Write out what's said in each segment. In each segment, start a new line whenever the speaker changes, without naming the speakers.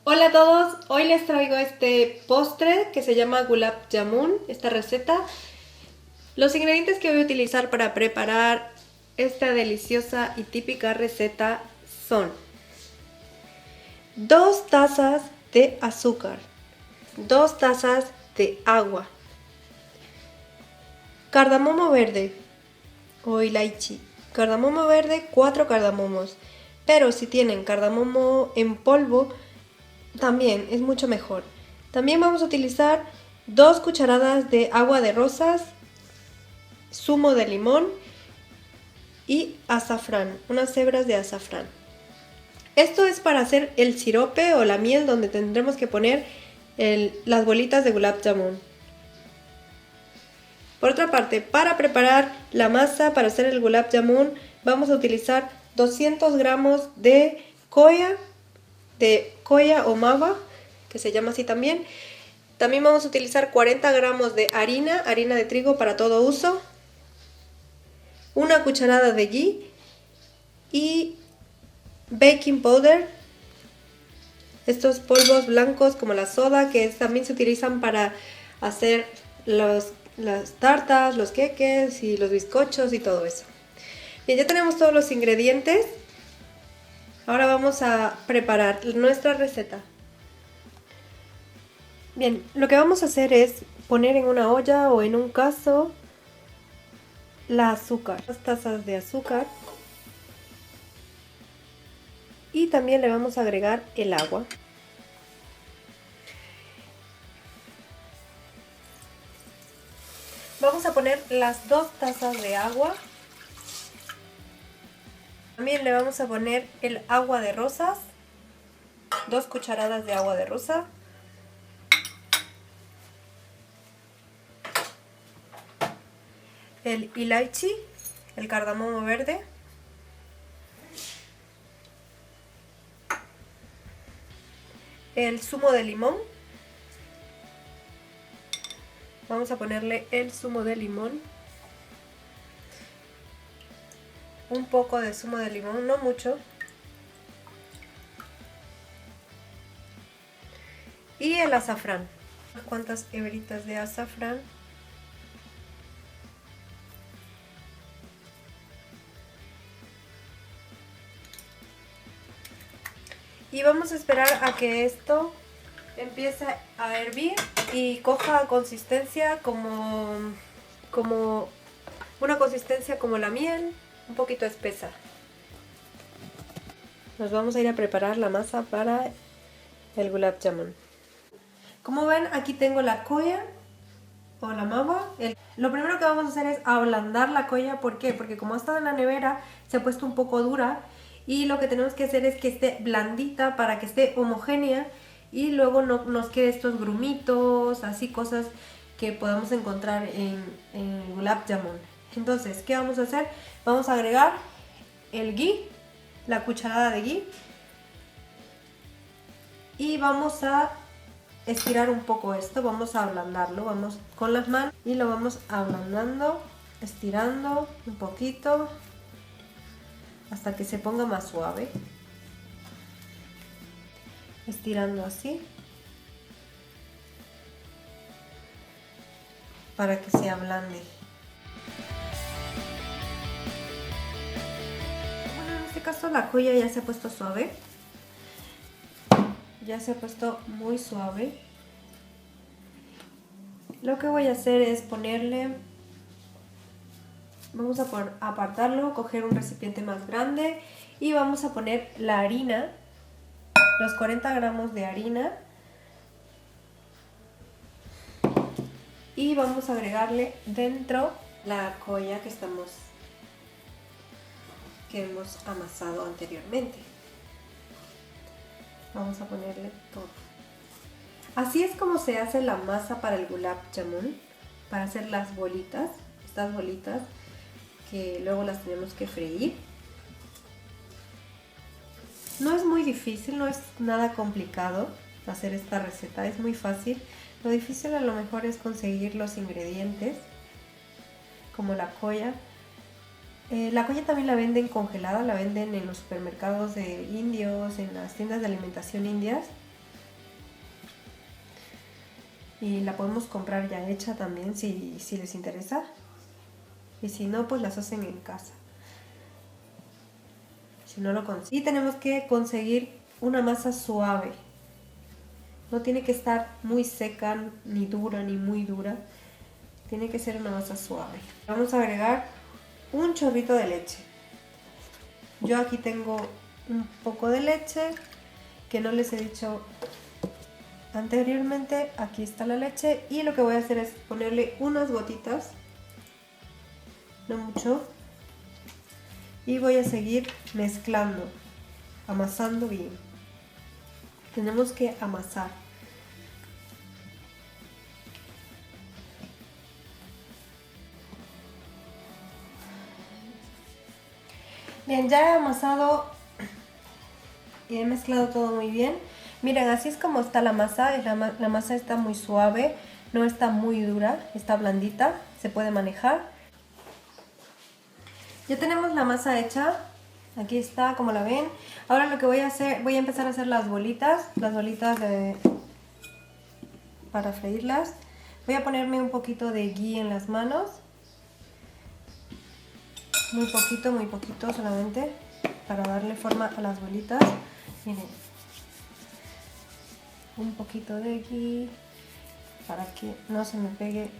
Hola a todos, hoy les traigo este postre que se llama Gulab Jamun, esta receta. Los ingredientes que voy a utilizar para preparar esta deliciosa y típica receta son 2 tazas de azúcar, 2 tazas de agua, cardamomo verde o ilaichi, cardamomo verde 4 cardamomos, pero si tienen cardamomo en polvo también es mucho mejor. También vamos a utilizar 2 cucharadas de agua de rosas, zumo de limón y azafrán, unas hebras de azafrán. Esto es para hacer el sirope o la miel donde tendremos que poner las bolitas de gulab jamun. Por otra parte, para preparar la masa para hacer el gulab jamun vamos a utilizar 200 gramos de koya o mawa, que se llama así también. También vamos a utilizar 40 gramos de harina de trigo para todo uso, una cucharada de ghee y baking powder, estos polvos blancos como la soda que también se utilizan para hacer las tartas, los queques y los bizcochos y todo eso. Bien, ya tenemos todos los ingredientes. Ahora vamos a preparar nuestra receta. Bien, lo que vamos a hacer es poner en una olla o en un cazo la azúcar, 2 tazas de azúcar, y también le vamos a agregar el agua. Vamos a poner las 2 tazas de agua. También le vamos a poner el agua de rosas, 2 cucharadas de agua de rosa. El ilaichi, el cardamomo verde. El zumo de limón. Vamos a ponerle el zumo de limón. Un poco de zumo de limón, no mucho. Y el azafrán. Unas cuantas hebritas de azafrán. Y vamos a esperar a que esto empiece a hervir y coja consistencia como una consistencia como la miel, un poquito espesa. Nos vamos a ir a preparar la masa para el gulab jamun. Como ven, aquí tengo la koya o la mawa. Lo primero que vamos a hacer es ablandar la koya. ¿Por qué? Porque como ha estado en la nevera se ha puesto un poco dura y lo que tenemos que hacer es que esté blandita para que esté homogénea y luego no nos quede estos grumitos, así cosas que podamos encontrar en el gulab jamun. Entonces, ¿qué vamos a hacer? Vamos a agregar el ghee, la cucharada de ghee, y vamos a estirar un poco esto, vamos a ablandarlo, vamos con las manos y lo vamos ablandando, estirando un poquito hasta que se ponga más suave, estirando así para que se ablande. Bueno, en este caso la koya ya se ha puesto suave, ya se ha puesto muy suave. Lo que voy a hacer es ponerle, vamos a apartarlo, coger un recipiente más grande y vamos a poner la harina, los 40 gramos de harina, y vamos a agregarle dentro la koya que hemos amasado anteriormente. Vamos a ponerle todo. Así es como se hace la masa para el gulab jamun, para hacer las bolitas, estas bolitas que luego las tenemos que freír. No es muy difícil, no es nada complicado hacer esta receta, es muy fácil. Lo difícil a lo mejor es conseguir los ingredientes, como la koya. La koya también la venden congelada, la venden en los supermercados de indios, en las tiendas de alimentación indias. y la podemos comprar ya hecha también si les interesa. Y si no, pues las hacen en casa. Si no lo consiguen. Y tenemos que conseguir una masa suave. No tiene que estar muy seca, ni dura, ni muy dura. Tiene que ser una masa suave. Vamos a agregar un chorrito de leche. Yo aquí tengo un poco de leche que no les he dicho anteriormente. Aquí está la leche y lo que voy a hacer es ponerle unas gotitas, no mucho, y voy a seguir mezclando, amasando bien. Tenemos que amasar. Bien, ya he amasado y he mezclado todo muy bien. Miren, así es como está la masa. La masa está muy suave, no está muy dura, está blandita, se puede manejar. Ya tenemos la masa hecha. Aquí está, como la ven. Ahora lo que voy a hacer, voy a empezar a hacer las bolitas para freírlas. Voy a ponerme un poquito de ghee en las manos. Muy poquito solamente, para darle forma a las bolitas. Miren, un poquito de ghee para que no se me pegue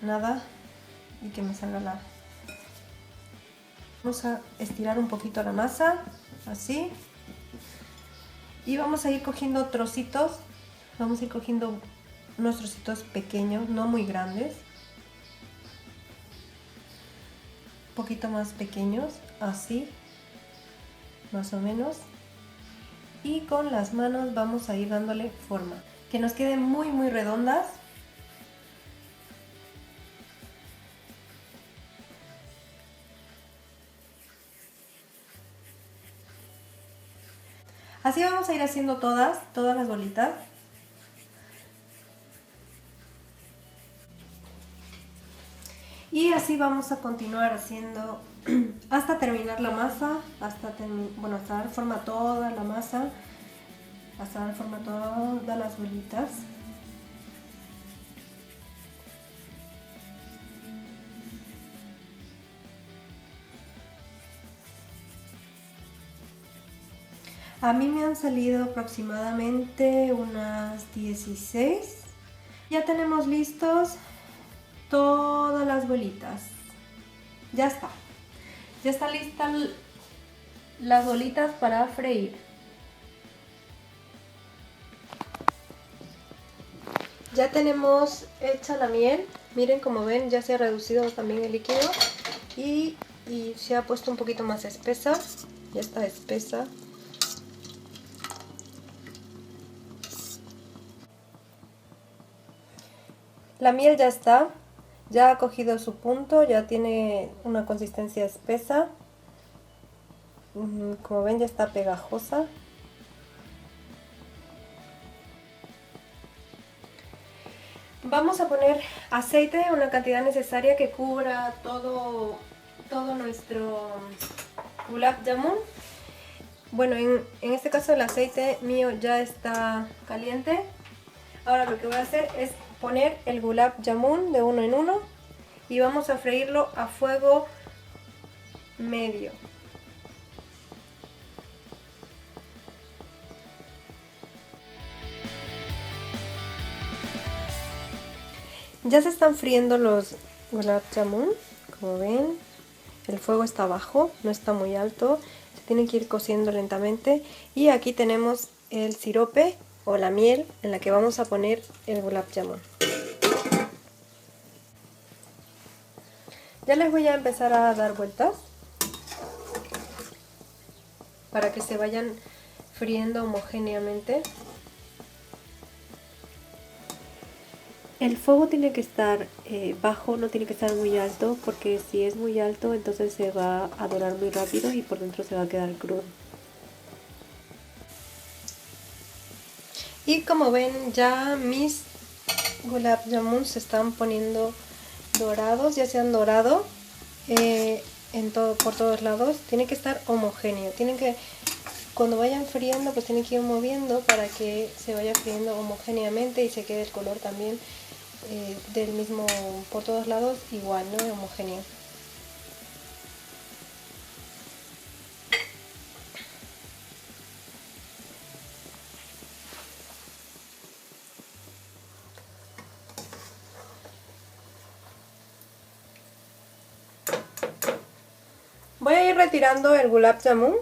nada y que me salga la... Vamos a estirar un poquito la masa, así. Y vamos a ir cogiendo trocitos. Vamos a ir cogiendo unos trocitos pequeños, no muy grandes. Un poquito más pequeños, así. Más o menos. Y con las manos vamos a ir dándole forma. Que nos queden muy redondas. Así vamos a ir haciendo todas las bolitas. Y así vamos a continuar haciendo hasta terminar la masa, hasta dar forma a toda la masa, hasta dar forma a todas las bolitas. A mí me han salido aproximadamente unas 16. Ya tenemos listos todas las bolitas. Ya está. Ya están listas las bolitas para freír. Ya tenemos hecha la miel. Miren, como ven, ya se ha reducido también el líquido y se ha puesto un poquito más espesa. Ya está espesa. La miel ya está, ya ha cogido su punto, ya tiene una consistencia espesa. Como ven, ya está pegajosa. Vamos a poner aceite, una cantidad necesaria que cubra todo nuestro gulab jamun. Bueno, en este caso el aceite mío ya está caliente. Ahora lo que voy a hacer es poner el gulab jamun de uno en uno y vamos a freírlo a fuego medio. Ya se están friendo los gulab jamun, como ven, el fuego está bajo, no está muy alto, se tiene que ir cociendo lentamente. Y aquí tenemos el sirope o la miel en la que vamos a poner el gulab jamun. Ya les voy a empezar a dar vueltas para que se vayan friendo homogéneamente. El fuego tiene que estar bajo, no tiene que estar muy alto, porque si es muy alto entonces se va a dorar muy rápido y por dentro se va a quedar crudo. Y como ven, ya mis gulab jamun se están poniendo dorados, ya se han dorado por todos lados. Tiene que estar homogéneo, cuando vayan friendo pues tienen que ir moviendo para que se vaya friendo homogéneamente y se quede el color también del mismo, por todos lados igual, ¿no? Homogéneo. Voy a ir retirando el gulab jamun.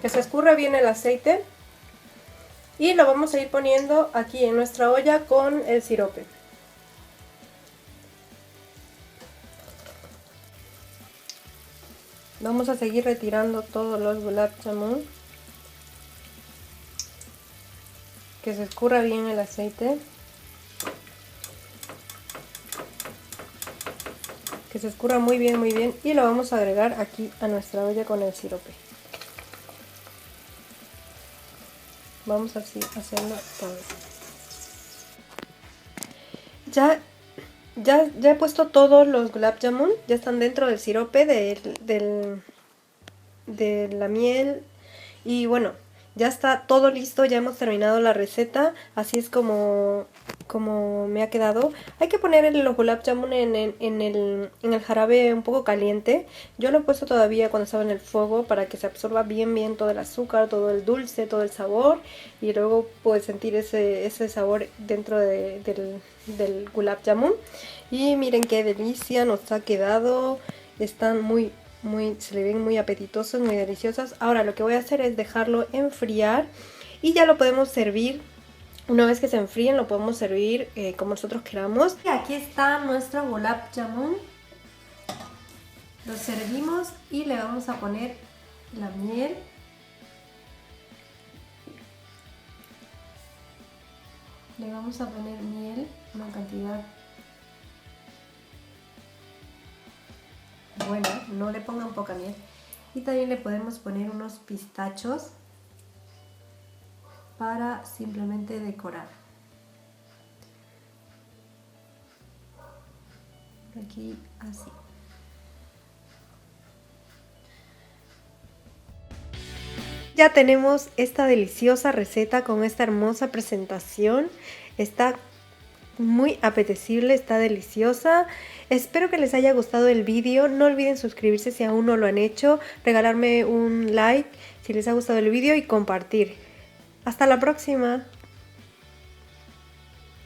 Que se escurra bien el aceite. Y lo vamos a ir poniendo aquí en nuestra olla con el sirope. Vamos a seguir retirando todos los gulab jamun. Que se escurra bien el aceite. Que se escurra muy bien y lo vamos a agregar aquí a nuestra olla con el sirope. Vamos así a hacerlo todo. Ya he puesto todos los gulab jamun, ya están dentro del sirope, de la miel y bueno, ya está todo listo, ya hemos terminado la receta, así es como me ha quedado. Hay que poner los gulab jamun en el jarabe un poco caliente. Yo lo he puesto todavía cuando estaba en el fuego para que se absorba bien todo el azúcar, todo el dulce, todo el sabor y luego puedes sentir ese sabor dentro del gulab jamun. Y miren qué delicia nos ha quedado, están se le ven muy apetitosos, muy deliciosos. Ahora lo que voy a hacer es dejarlo enfriar y ya lo podemos servir. Una vez que se enfríen lo podemos servir como nosotros queramos. Y aquí está nuestro gulab jamun. Lo servimos y le vamos a poner la miel. Le vamos a poner miel, una cantidad buena, no le pongan poca miel. Y también le podemos poner unos pistachos para simplemente decorar. Aquí así. Ya tenemos esta deliciosa receta con esta hermosa presentación. Está muy apetecible, está deliciosa. Espero que les haya gustado el vídeo. No olviden suscribirse si aún no lo han hecho, regalarme un like si les ha gustado el vídeo y compartir. Hasta la próxima.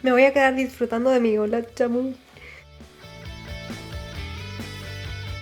Me voy a quedar disfrutando de mi gulab jamun.